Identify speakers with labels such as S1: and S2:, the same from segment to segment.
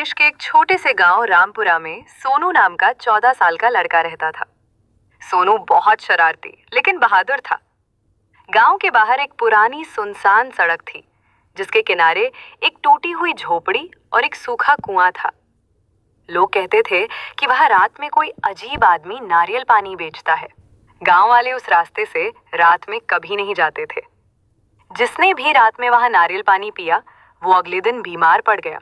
S1: प्रदेश के एक छोटे से गांव रामपुरा में सोनू नाम का 14 साल का लड़का रहता था। सोनू बहुत शरारती लेकिन बहादुर था। गांव के बाहर एक पुरानी सुनसान सड़क थी जिसके किनारे एक टूटी हुई झोपड़ी और एक सूखा कुआं था। लोग कहते थे कि वहां रात में कोई अजीब आदमी नारियल पानी बेचता है। गांव वाले उस रास्ते से रात में कभी नहीं जाते थे। जिसने भी रात में वहां नारियल पानी पिया वो अगले दिन बीमार पड़ गया।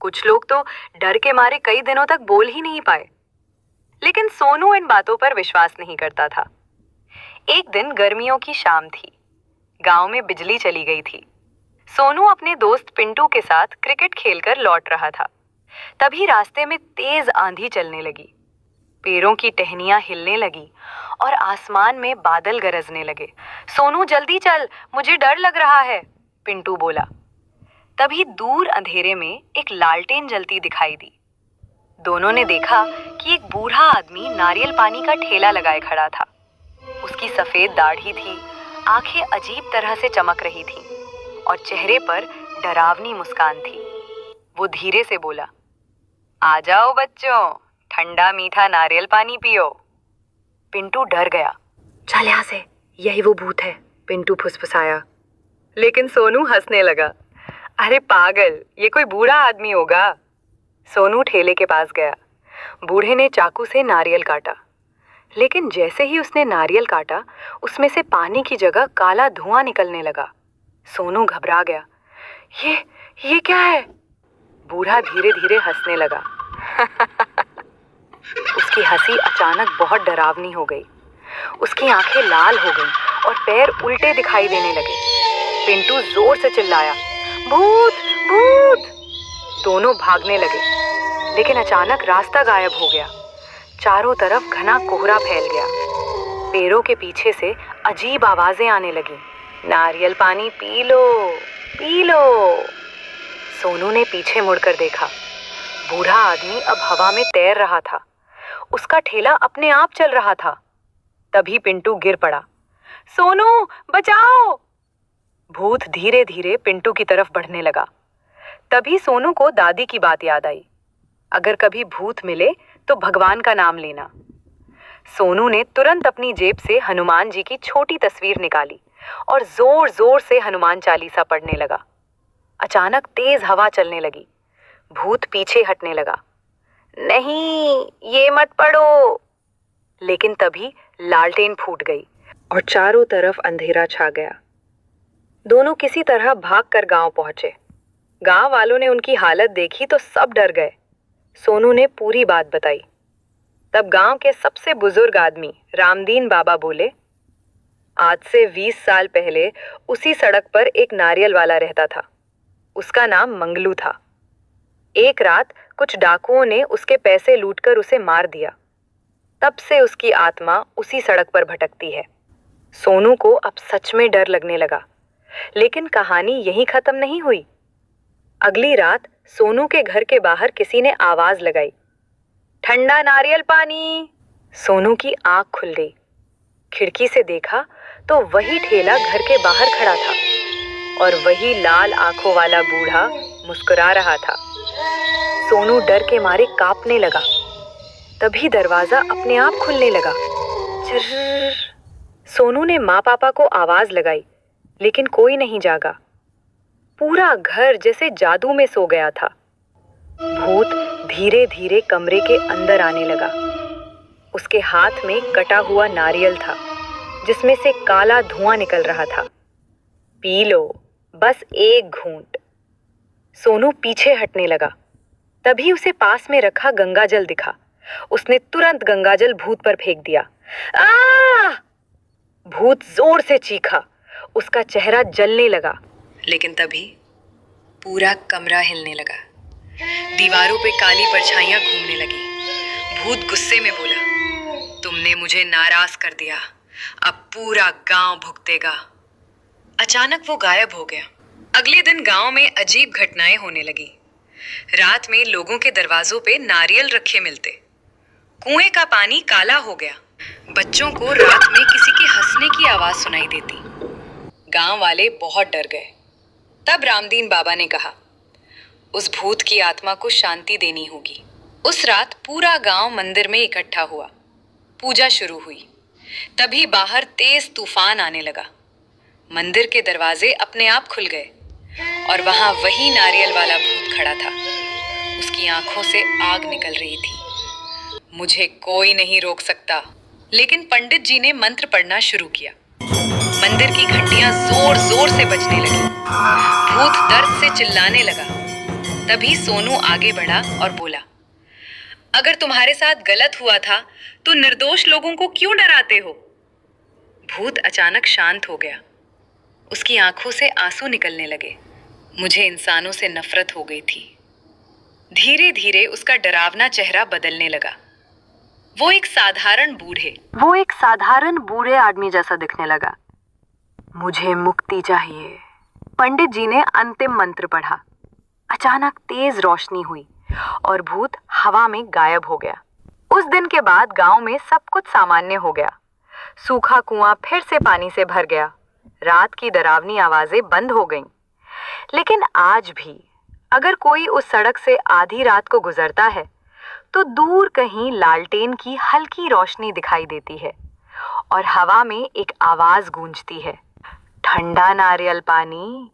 S1: कुछ लोग तो डर के मारे कई दिनों तक बोल ही नहीं पाए। लेकिन सोनू इन बातों पर विश्वास नहीं करता था। एक दिन गर्मियों की शाम थी। गांव में बिजली चली गई थी। सोनू अपने दोस्त पिंटू के साथ क्रिकेट खेलकर लौट रहा था। तभी रास्ते में तेज आंधी चलने लगी। पेड़ों की टहनियां हिलने लगी और आसमान में बादल गरजने लगे। सोनू जल्दी चल, मुझे डर लग रहा है, पिंटू बोला। तभी दूर अंधेरे में एक लालटेन जलती दिखाई दी। दोनों ने देखा कि एक बूढ़ा आदमी नारियल पानी का ठेला लगाए खड़ा था। उसकी सफेद दाढ़ी थी, आंखें अजीब तरह से चमक रही थीं और चेहरे पर डरावनी मुस्कान थी। वो धीरे से बोला, आ जाओ बच्चों, ठंडा मीठा नारियल पानी पियो। पिंटू डर गया। चल यहाँ से, यही वो भूत है, पिंटू फुसफुसाया। लेकिन सोनू हंसने लगा। अरे पागल, ये कोई बूढ़ा आदमी होगा। सोनू ठेले के पास गया। बूढ़े ने चाकू से नारियल काटा। लेकिन जैसे ही उसने नारियल काटा उसमें से पानी की जगह काला धुआं निकलने लगा। सोनू घबरा गया। ये क्या है? बूढ़ा धीरे धीरे हंसने लगा। उसकी हंसी अचानक बहुत डरावनी हो गई। उसकी आंखें लाल हो गईं और पैर उल्टे दिखाई देने लगे। पिंटू जोर से चिल्लाया, भूत भूत। दोनों भागने लगे, लेकिन अचानक रास्ता गायब हो गया। चारों तरफ घना कोहरा फैल गया। पेड़ों के पीछे से अजीब आवाजें आने लगी। नारियल पानी P low, P low. Sonu ने पीछे मुड़कर देखा। बूढ़ा आदमी अब हवा में तैर रहा था। उसका ठेला अपने आप चल रहा था। तभी पिंटू गिर पड़ा। सोनू बचाओ! भूत धीरे धीरे पिंटू की तरफ बढ़ने लगा। तभी सोनू को दादी की बात याद आई, अगर कभी भूत मिले तो भगवान का नाम लेना। सोनू ने तुरंत अपनी जेब से हनुमान जी की छोटी तस्वीर निकाली और जोर जोर से हनुमान चालीसा पढ़ने लगा। अचानक तेज हवा चलने लगी। भूत पीछे हटने लगा। नहीं, ये मत पढ़ो। लेकिन तभी लालटेन फूट गई और चारों तरफ अंधेरा छा गया। दोनों किसी तरह भागकर गांव पहुंचे। गांव वालों ने उनकी हालत देखी तो सब डर गए। सोनू ने पूरी बात बताई। तब गांव के सबसे बुजुर्ग आदमी रामदीन बाबा बोले, आज से 20 साल पहले उसी सड़क पर एक नारियल वाला रहता था। उसका नाम मंगलू था। एक रात कुछ डाकुओं ने उसके पैसे लूटकर उसे मार दिया। तब से उसकी आत्मा उसी सड़क पर भटकती है। सोनू को अब सच में डर लगने लगा। लेकिन कहानी यहीं खत्म नहीं हुई। अगली रात सोनू के घर के बाहर किसी ने आवाज लगाई, ठंडा नारियल पानी। सोनू की आंख खुल गई। खिड़की से देखा तो वही ठेला घर के बाहर खड़ा था और वही लाल आंखों वाला बूढ़ा मुस्कुरा रहा था। सोनू डर के मारे कांपने लगा। तभी दरवाजा अपने आप खुलने लगा। चिर्र। सोनू ने माँ पापा को आवाज लगाई, लेकिन कोई नहीं जागा। पूरा घर जैसे जादू में सो गया था। भूत धीरे धीरे कमरे के अंदर आने लगा। उसके हाथ में कटा हुआ नारियल था जिसमें से काला धुआं निकल रहा था। पी लो, बस एक घूंट। सोनू पीछे हटने लगा। तभी उसे पास में रखा गंगाजल दिखा। उसने तुरंत गंगाजल भूत पर फेंक दिया। आ! भूत जोर से चीखा। उसका चेहरा जलने लगा। लेकिन तभी पूरा कमरा हिलने लगा। दीवारों पे काली परछाइयां घूमने लगी। भूत गुस्से में बोला, तुमने मुझे नाराज कर दिया, अब पूरा गांव भुगतेगा। अचानक वो गायब हो गया। अगले दिन गांव में अजीब घटनाएं होने लगी। रात में लोगों के दरवाजों पे नारियल रखे मिलते। कुएं का पानी काला हो गया। बच्चों को रात में किसी के हंसने की आवाज सुनाई देती। गांव वाले बहुत डर गए। तब रामदीन बाबा ने कहा, उस भूत की आत्मा को शांति देनी होगी। उस रात पूरा गांव मंदिर में इकट्ठा हुआ। पूजा शुरू हुई। तभी बाहर तेज तूफान आने लगा। मंदिर के दरवाजे अपने आप खुल गए और वहां वही नारियल वाला भूत खड़ा था। उसकी आंखों से आग निकल रही थी। मुझे कोई नहीं रोक सकता। लेकिन पंडित जी ने मंत्र पढ़ना शुरू किया। मंदिर की घंटियां जोर जोर से बजने लगी। भूत दर्द से चिल्लाने लगा। तभी सोनू आगे बढ़ा और बोला, अगर तुम्हारे साथ गलत हुआ था तो निर्दोष लोगों को क्यों डराते हो? भूत अचानक शांत हो गया। उसकी आंखों से आंसू निकलने लगे। मुझे इंसानों से नफरत हो गई थी। धीरे धीरे उसका डरावना चेहरा बदलने लगा। वो एक साधारण बूढ़े आदमी जैसा दिखने लगा। मुझे मुक्ति चाहिए। पंडित जी ने अंतिम मंत्र पढ़ा। अचानक तेज रोशनी हुई और भूत हवा में गायब हो गया। उस दिन के बाद गांव में सब कुछ सामान्य हो गया। सूखा कुआं फिर से पानी से भर गया। रात की डरावनी आवाजें बंद हो गईं। लेकिन आज भी अगर कोई उस सड़क से आधी रात को गुजरता है तो दूर कहीं लालटेन की हल्की रोशनी दिखाई देती है और हवा में एक आवाज गूंजती है, ठंडा नारियल पानी